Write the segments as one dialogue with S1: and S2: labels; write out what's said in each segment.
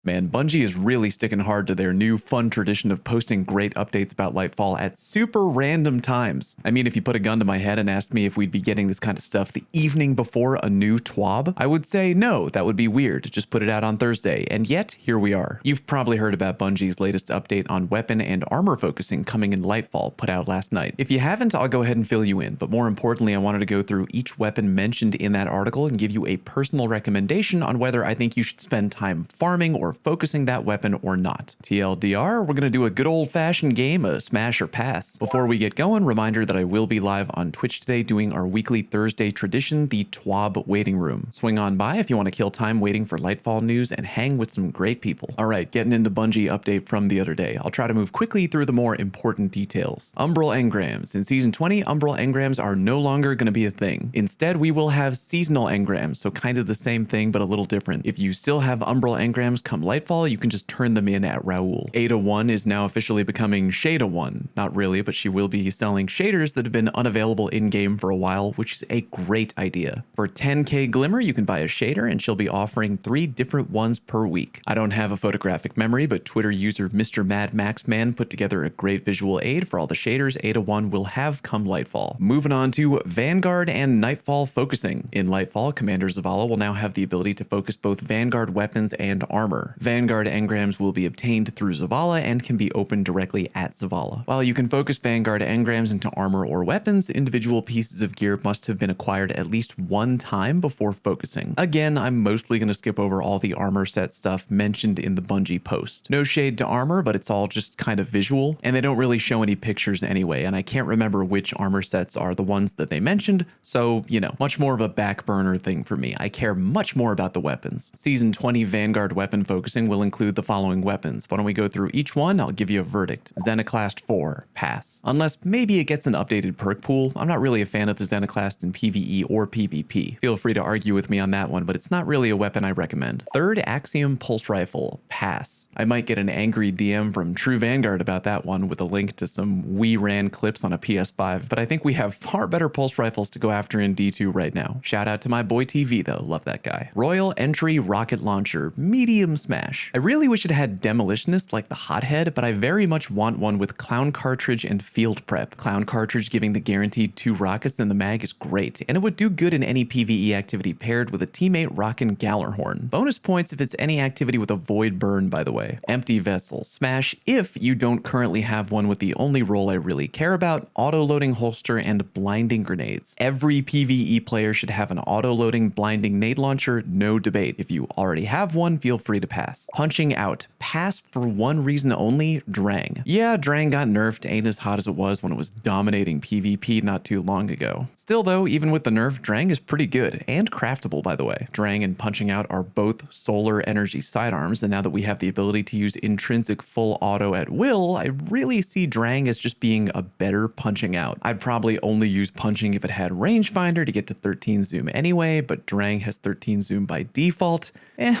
S1: Man, Bungie is really sticking hard to their new fun tradition of posting great updates about Lightfall at super random times. I mean, if you put a gun to my head and asked me if we'd be getting this kind of stuff the evening before a new TWAB, I would say no, that would be weird, just put it out on Thursday, and yet, here we are. You've probably heard about Bungie's latest update on weapon and armor focusing coming in Lightfall, put out last night. If you haven't, I'll go ahead and fill you in, but more importantly, I wanted to go through each weapon mentioned in that article and give you a personal recommendation on whether I think you should spend time farming or focusing that weapon or not. TLDR, we're gonna do a good old-fashioned game of smash or pass. Before we get going, reminder that I will be live on Twitch today doing our weekly Thursday tradition, the TWAB waiting room. Swing on by if you want to kill time waiting for Lightfall news and hang with some great people. Alright, getting into Bungie update from the other day. I'll try to move quickly through the more important details. Umbral engrams. In Season 20, Umbral engrams are no longer going to be a thing. Instead, we will have seasonal engrams, so kind of the same thing but a little different. If you still have Umbral engrams come Lightfall, you can just turn them in at Raoul. Ada 1 is now officially becoming Shada 1. Not really, but she will be selling shaders that have been unavailable in-game for a while, which is a great idea. For 10k Glimmer, you can buy a shader, and she'll be offering 3 different ones per week. I don't have a photographic memory, but Twitter user Mr. Mad Max Man put together a great visual aid for all the shaders Ada 1 will have come Lightfall. Moving on to Vanguard and Nightfall focusing. In Lightfall, Commander Zavala will now have the ability to focus both Vanguard weapons and armor. Vanguard engrams will be obtained through Zavala and can be opened directly at Zavala. While you can focus Vanguard engrams into armor or weapons, individual pieces of gear must have been acquired at least one time before focusing. Again, I'm mostly going to skip over all the armor set stuff mentioned in the Bungie post. No shade to armor, but it's all just kind of visual, and they don't really show any pictures anyway, and I can't remember which armor sets are the ones that they mentioned, so, you know, much more of a back burner thing for me. I care much more about the weapons. Season 20 Vanguard weapon focusing will include the following weapons. Why don't we go through each one? I'll give you a verdict. Xenoclast 4, pass. Unless maybe it gets an updated perk pool. I'm not really a fan of the Xenoclast in PvE or PvP. Feel free to argue with me on that one, but it's not really a weapon I recommend. Third, Axiom Pulse Rifle, pass. I might get an angry DM from True Vanguard about that one with a link to some we ran clips on a PS5, but I think we have far better pulse rifles to go after in D2 right now. Shout out to my boy TV though, love that guy. Royal Entry Rocket Launcher, medium smash. I really wish it had Demolitionist like the Hothead, but I very much want one with Clown Cartridge and Field Prep. Clown Cartridge giving the guaranteed 2 rockets in the mag is great, and it would do good in any PvE activity paired with a teammate rockin' Gallarhorn. Bonus points if it's any activity with a Void Burn, by the way. Empty Vessel, smash if you don't currently have one with the only role I really care about, auto-loading holster and blinding grenades. Every PvE player should have an auto-loading blinding nade launcher, no debate. If you already have one, feel free to pass. Punching Out, pass for one reason only, Drang. Yeah, Drang got nerfed, ain't as hot as it was when it was dominating PvP not too long ago. Still though, even with the nerf, Drang is pretty good, and craftable by the way. Drang and Punching Out are both solar energy sidearms, and now that we have the ability to use intrinsic full auto at will, I really see Drang as just being a better Punching Out. I'd probably only use Punching if it had rangefinder to get to 13 zoom anyway, but Drang has 13 zoom by default.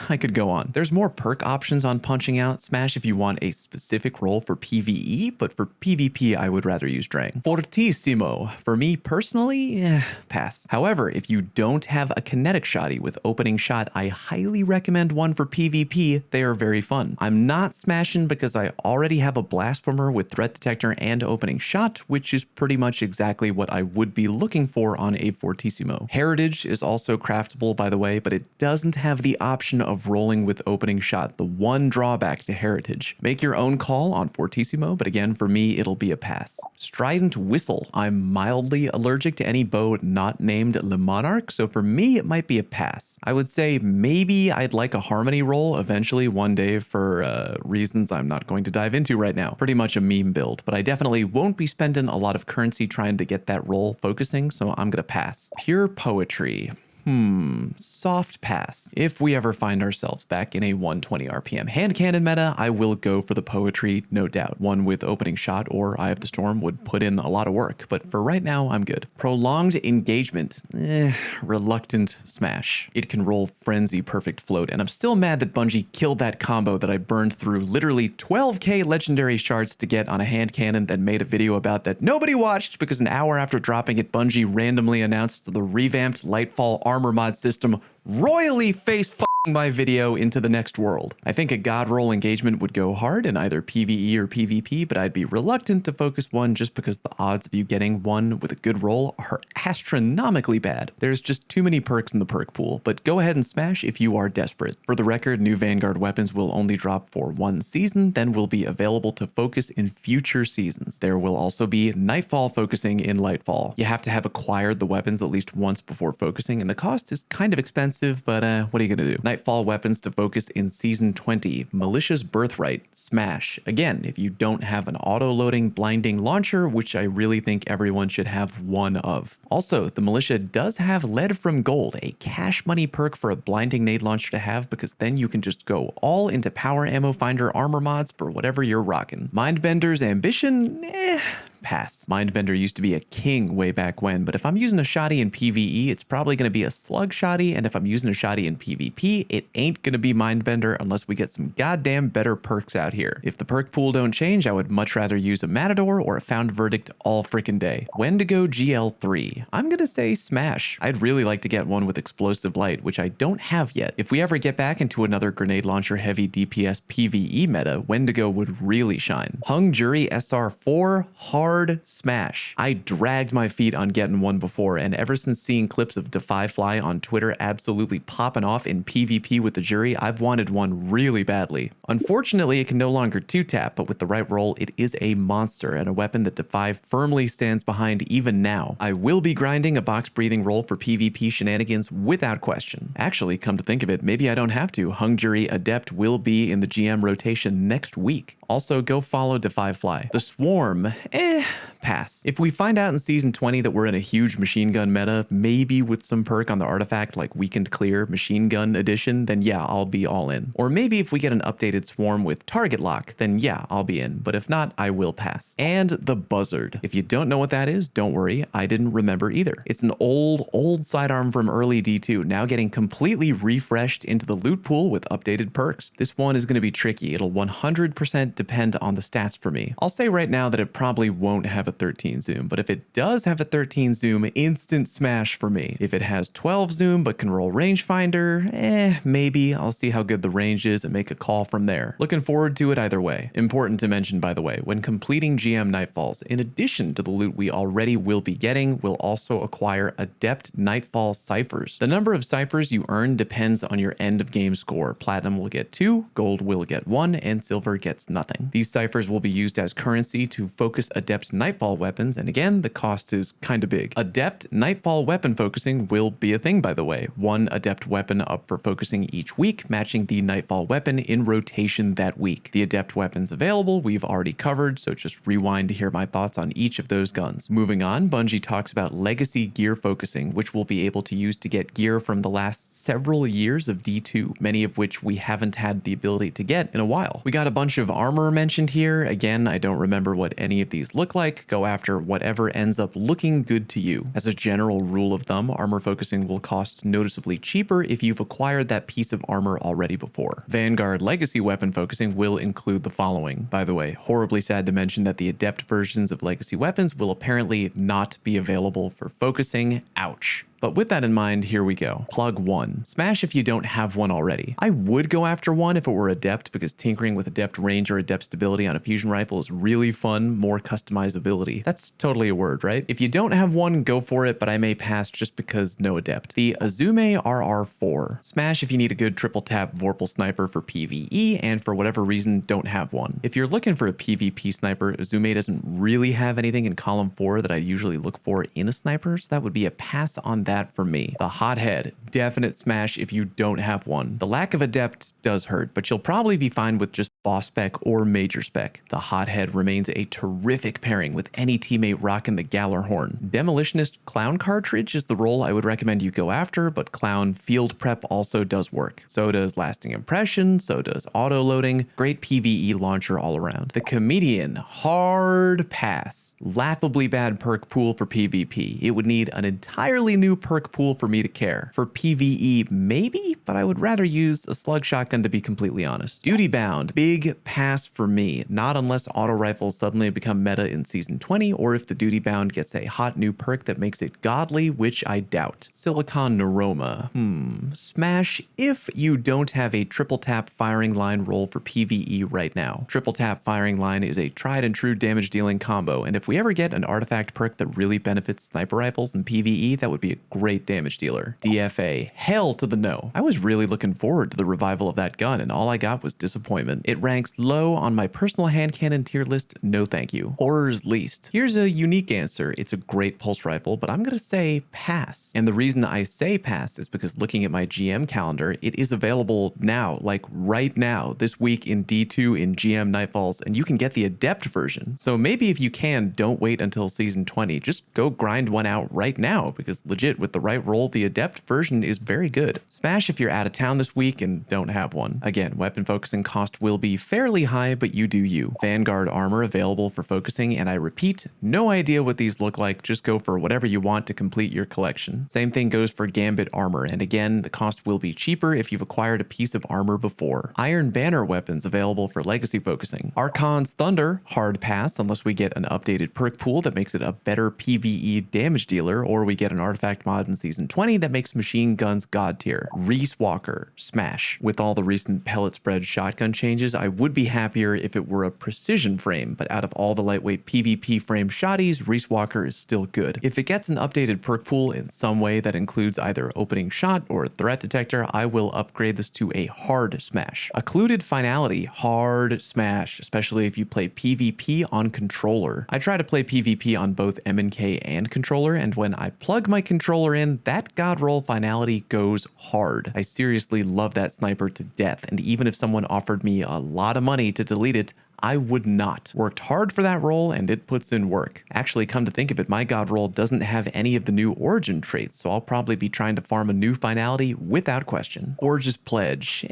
S1: I could go on. There's more perk options on Punching Out, smash if you want a specific role for PvE, but for PvP I would rather use Drang. Fortissimo, for me personally, pass. However, if you don't have a kinetic shotty with opening shot, I highly recommend one for PvP. They are very fun. I'm not smashing because I already have a blasphemer with threat detector and opening shot, which is pretty much exactly what I would be looking for on a Fortissimo. Heritage is also craftable by the way, but it doesn't have the option of rolling with opening shot, the one drawback to Heritage. Make your own call on Fortissimo, but again, for me, it'll be a pass. Strident Whistle. I'm mildly allergic to any bow not named Le Monarch, so for me, it might be a pass. I would say maybe I'd like a Harmony roll eventually one day for reasons I'm not going to dive into right now. Pretty much a meme build, but I definitely won't be spending a lot of currency trying to get that roll focusing, so I'm gonna pass. Pure Poetry. Soft pass. If we ever find ourselves back in a 120 RPM hand cannon meta, I will go for the Poetry, no doubt. One with opening shot or Eye of the Storm would put in a lot of work, but for right now, I'm good. Prolonged Engagement, reluctant smash. It can roll Frenzy Perfect Float, and I'm still mad that Bungie killed that combo that I burned through literally 12k legendary shards to get on a hand cannon, then made a video about that nobody watched because an hour after dropping it, Bungie randomly announced the revamped Lightfall armor mod system royally face my video into the next world. I think a god roll engagement would go hard in either PvE or PvP, but I'd be reluctant to focus one just because the odds of you getting one with a good roll are astronomically bad. There's just too many perks in the perk pool, but go ahead and smash if you are desperate. For the record, new Vanguard weapons will only drop for one season, then will be available to focus in future seasons. There will also be Nightfall focusing in Lightfall. You have to have acquired the weapons at least once before focusing, and the cost is kind of expensive, but what are you gonna do? Nightfall weapons to focus in Season 20, Malicious Birthright, Smash. Again, if you don't have an auto-loading blinding launcher, which I really think everyone should have one of. Also, the Militia does have Lead from Gold, a cash money perk for a blinding nade launcher to have, because then you can just go all into Power Ammo Finder armor mods for whatever you're rocking. Mindbender's Ambition? Pass. Mindbender used to be a king way back when, but if I'm using a shoddy in PvE, it's probably going to be a slug shoddy, and if I'm using a shoddy in PvP, it ain't going to be Mindbender unless we get some goddamn better perks out here. If the perk pool don't change, I would much rather use a Matador or a Found Verdict all freaking day. Wendigo GL3. I'm going to say Smash. I'd really like to get one with Explosive Light, which I don't have yet. If we ever get back into another grenade launcher heavy DPS PvE meta, Wendigo would really shine. Hung Jury SR4, hard smash. I dragged my feet on getting one before, and ever since seeing clips of Defy Fly on Twitter absolutely popping off in PvP with the jury, I've wanted one really badly. Unfortunately, it can no longer 2-tap, but with the right roll, it is a monster and a weapon that Defy firmly stands behind even now. I will be grinding a box breathing roll for PvP shenanigans without question. Actually, come to think of it, maybe I don't have to. Hung Jury Adept will be in the GM rotation next week. Also, go follow Defy Fly. The Swarm, pass. If we find out in Season 20 that we're in a huge machine gun meta, maybe with some perk on the artifact like Weakened Clear Machine Gun Edition, then yeah, I'll be all in. Or maybe if we get an updated Swarm with Target Lock, then yeah, I'll be in. But if not, I will pass. And the Buzzard. If you don't know what that is, don't worry, I didn't remember either. It's an old sidearm from early D2, now getting completely refreshed into the loot pool with updated perks. This one is going to be tricky. It'll 100% depend on the stats for me. I'll say right now that it probably won't have a 13 zoom, but if it does have a 13 zoom, instant smash for me. If it has 12 zoom but can roll rangefinder, maybe. I'll see how good the range is and make a call from there. Looking forward to it either way. Important to mention, by the way, when completing GM Nightfalls, in addition to the loot we already will be getting, we'll also acquire Adept Nightfall ciphers. The number of ciphers you earn depends on your end of game score. Platinum will get 2, gold will get 1, and silver gets nothing. These ciphers will be used as currency to focus Adept Nightfall weapons, and again, the cost is kinda big. Adept Nightfall weapon focusing will be a thing, by the way. One Adept weapon up for focusing each week, matching the Nightfall weapon in rotation that week. The Adept weapons available we've already covered, so just rewind to hear my thoughts on each of those guns. Moving on, Bungie talks about legacy gear focusing, which we'll be able to use to get gear from the last several years of D2, many of which we haven't had the ability to get in a while. We got a bunch of armor mentioned here. Again, I don't remember what any of these look like. Go after whatever ends up looking good to you. As a general rule of thumb, armor focusing will cost noticeably cheaper if you've acquired that piece of armor already before. Vanguard legacy weapon focusing will include the following. By the way, horribly sad to mention that the adept versions of legacy weapons will apparently not be available for focusing. Ouch. But with that in mind, here we go. Plug 1. Smash if you don't have one already. I would go after one if it were Adept, because tinkering with Adept range or Adept stability on a fusion rifle is really fun, more customizability. That's totally a word, right? If you don't have one, go for it, but I may pass just because no Adept. The Azume RR4. Smash if you need a good triple tap Vorpal sniper for PvE, and for whatever reason, don't have one. If you're looking for a PvP sniper, Azume doesn't really have anything in column 4 that I usually look for in a sniper, so that would be a pass on that for me. The Hothead, definite smash if you don't have one. The lack of Adept does hurt, but you'll probably be fine with just boss spec or major spec. The Hothead remains a terrific pairing with any teammate rocking the Gallarhorn. Demolitionist Clown cartridge is the role I would recommend you go after, but Clown field prep also does work. So does Lasting Impression, so does auto loading. Great PvE launcher all around. The Comedian, hard pass. Laughably bad perk pool for PvP. It would need an entirely new perk pool for me to care. For PvE, maybe, but I would rather use a slug shotgun to be completely honest. Duty bound, big pass for me, not unless auto rifles suddenly become meta in Season 20, or if the duty bound gets a hot new perk that makes it godly, which I doubt. Silicon Neuroma, smash if you don't have a triple tap firing line roll for PvE right now. Triple tap firing line is a tried and true damage dealing combo, and if we ever get an artifact perk that really benefits sniper rifles in PvE, that would be a great damage dealer. DFA, hell to the no. I was really looking forward to the revival of that gun, and all I got was disappointment. It ranks low on my personal hand cannon tier list, no thank you. Horror's least. Here's a unique answer. It's a great pulse rifle, but I'm gonna say pass. And the reason I say pass is because looking at my GM calendar, it is available now, like right now, this week in D2 in GM Nightfalls, and you can get the Adept version. So maybe if you can, don't wait until Season 20, just go grind one out right now, because legit, with the right roll, the Adept version is very good. Smash if you're out of town this week and don't have one. Again, weapon focusing cost will be fairly high, but you do you. Vanguard armor available for focusing, and I repeat, no idea what these look like, just go for whatever you want to complete your collection. Same thing goes for Gambit armor, and again, the cost will be cheaper if you've acquired a piece of armor before. Iron Banner weapons available for legacy focusing. Archon's Thunder, hard pass unless we get an updated perk pool that makes it a better PvE damage dealer, or we get an artifact mod in Season 20 that makes machine guns god tier. Reese Walker, smash. With all the recent pellet spread shotgun changes, I would be happier if it were a precision frame, but out of all the lightweight PvP frame shotties, Reese Walker is still good. If it gets an updated perk pool in some way that includes either opening shot or threat detector, I will upgrade this to a hard smash. Occluded Finality, hard smash, especially if you play PvP on controller. I try to play PvP on both M&K and controller, and when I plug my controller in, that god roll Finality goes hard. I seriously love that sniper to death, and even if someone offered me a lot of money to delete it, I would not. Worked hard for that role, and it puts in work. Actually, come to think of it, my god roll doesn't have any of the new origin traits, so I'll probably be trying to farm a new finality without question. Orge's Pledge,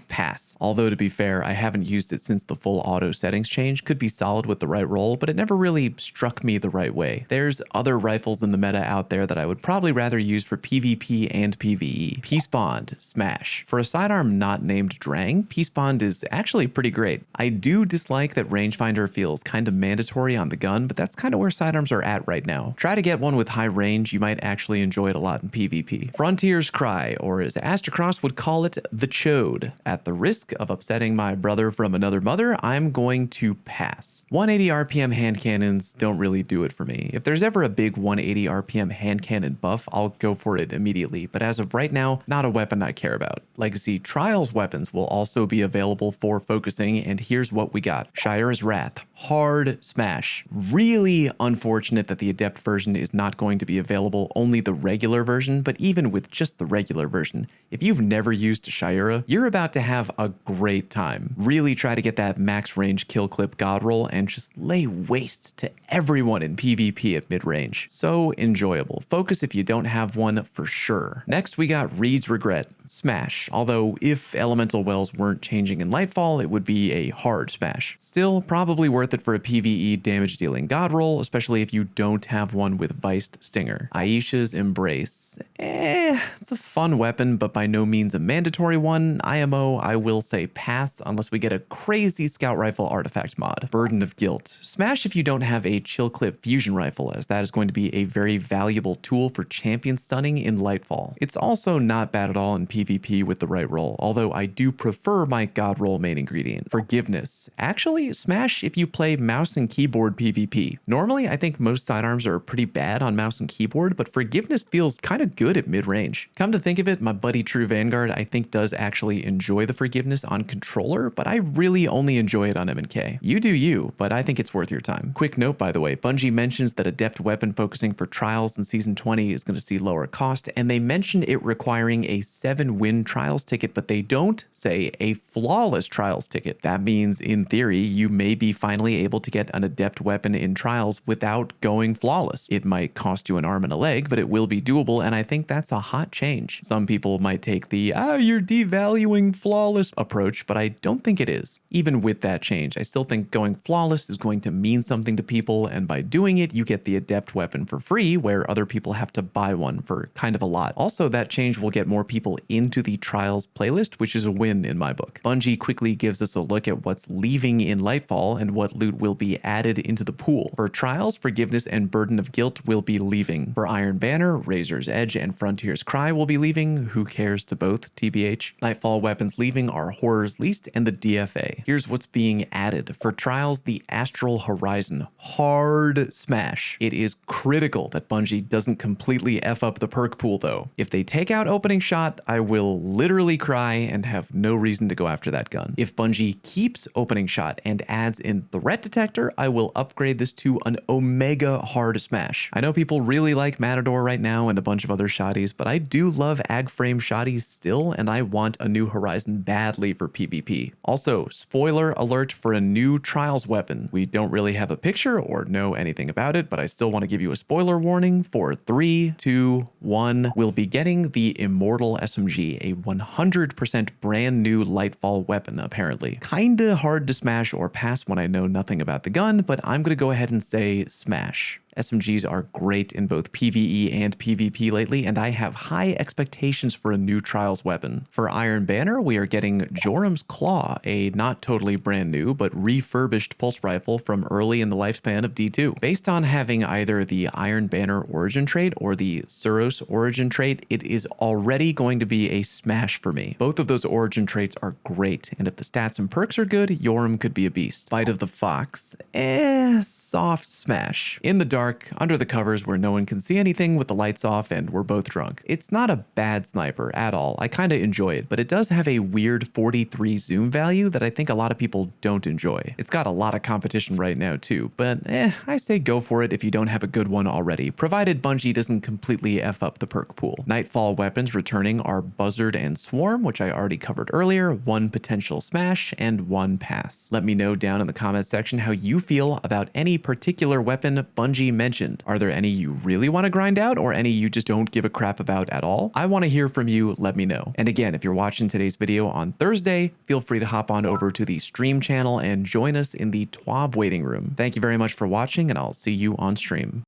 S1: pass. Although to be fair, I haven't used it since the full auto settings change. Could be solid with the right roll, but it never really struck me the right way. There's other rifles in the meta out there that I would probably rather use for PvP and PvE. Peace Bond, smash. For a sidearm not named Drang, Peace Bond is actually pretty great. I do dislike that rangefinder feels kind of mandatory on the gun, but that's kind of where sidearms are at right now. Try to get one with high range, you might actually enjoy it a lot in PvP. Frontier's Cry, or as ASTRO would call it, the Chode. At the risk of upsetting my brother from another mother, I'm going to pass. 180 RPM hand cannons don't really do it for me. If there's ever a big 180 RPM hand cannon buff, I'll go for it immediately, but as of right now, not a weapon I care about. Legacy Trials weapons will also be available for focusing, and here's what we got. Shire's Wrath, hard smash. Really unfortunate that the Adept version is not going to be available, only the regular version, but even with just the regular version, if you've never used Shira, you're about to have a great time. Really try to get that max range kill clip god roll and just lay waste to everyone in PvP at mid-range. So enjoyable. Focus if you don't have one for sure. Next we got Reed's Regret, smash. Although if elemental wells weren't changing in Lightfall, it would be a hard smash. Still probably worth it for a PvE damage dealing god roll, especially if you don't have one with Viced Stinger. Aisha's Embrace, it's a fun weapon, but by no means a mandatory one. IMO, I will say pass unless we get a crazy scout rifle artifact mod. Burden of Guilt, smash if you don't have a chill clip fusion rifle, as that is going to be a very valuable tool for champion stunning in Lightfall. It's also not bad at all in PvP with the right roll, although I do prefer my god roll main ingredient. Forgiveness, actually smash if you play mouse and keyboard PvP. Normally I think most sidearms are pretty bad on mouse and keyboard, but Forgiveness feels kind of good at mid-range. Come to think of it, my buddy True Vanguard I think does actually enjoy the Forgiveness on controller, but I really only enjoy it on M&K. You do you, but I think it's worth your time. Quick note by the way, Bungie mentions that Adept weapon focusing for trials in Season 20 is going to see lower cost, and they mentioned it requiring a 7 win trials ticket, but they don't say a flawless trials ticket. That means, in theory, you may be finally able to get an adept weapon in trials without going flawless. It might cost you an arm and a leg, but it will be doable, and I think that's a hot change. Some people might take the, you're devaluing flawless approach, but I don't think it is. Even with that change, I still think going flawless is going to mean something to people, and by doing it, you get the adept weapon for free, where other people have to buy one for kind of a lot. Also, that change will get more people into the trials playlist, which is a win in my book. Bungie quickly gives us a look at what's leaving in Lightfall and what loot will be added into the pool. For Trials, Forgiveness and Burden of Guilt will be leaving. For Iron Banner, Razor's Edge and Frontier's Cry will be leaving. Who cares to both, TBH? Nightfall weapons leaving are Horror's Least and the DFA. Here's what's being added. For Trials, the Astral Horizon. Hard smash. It is critical that Bungie doesn't completely F up the perk pool though. If they take out Opening Shot, I will literally cry and have no reason to go after that gun. If Bungie keeps Opening Shot and adds in Threat Detector, I will upgrade this to an Omega hard smash. I know people really like Matador right now and a bunch of other shotties, but I do love ag frame shotties still, and I want a new Horizon badly for PvP. Also, spoiler alert for a new Trials weapon. We don't really have a picture or know anything about it, but I still want to give you a spoiler warning. For 3, 2, 1, we'll be getting the Immortal SMG, a 100% brand new Lightfall weapon, apparently. Kinda hard to smash or pass when I know nothing about the gun, but I'm gonna go ahead and say smash. SMGs are great in both PvE and PvP lately, and I have high expectations for a new Trials weapon. For Iron Banner, we are getting Joram's Claw, a not totally brand new, but refurbished pulse rifle from early in the lifespan of D2. Based on having either the Iron Banner origin trait or the Suros origin trait, it is already going to be a smash for me. Both of those origin traits are great, and if the stats and perks are good, Joram could be a beast. Bite of the Fox, soft smash. In the dark, under the covers where no one can see anything with the lights off and we're both drunk. It's not a bad sniper at all. I kind of enjoy it, but it does have a weird 43 zoom value that I think a lot of people don't enjoy. It's got a lot of competition right now too, but I say go for it if you don't have a good one already, provided Bungie doesn't completely F up the perk pool. Nightfall weapons returning are Buzzard and Swarm, which I already covered earlier, 1 potential smash and 1 pass. Let me know down in the comments section how you feel about any particular weapon Bungie mentioned. Are there any you really want to grind out or any you just don't give a crap about at all? I want to hear from you. Let me know. And again, if you're watching today's video on Thursday, feel free to hop on over to the stream channel and join us in the TWAB waiting room. Thank you very much for watching, and I'll see you on stream.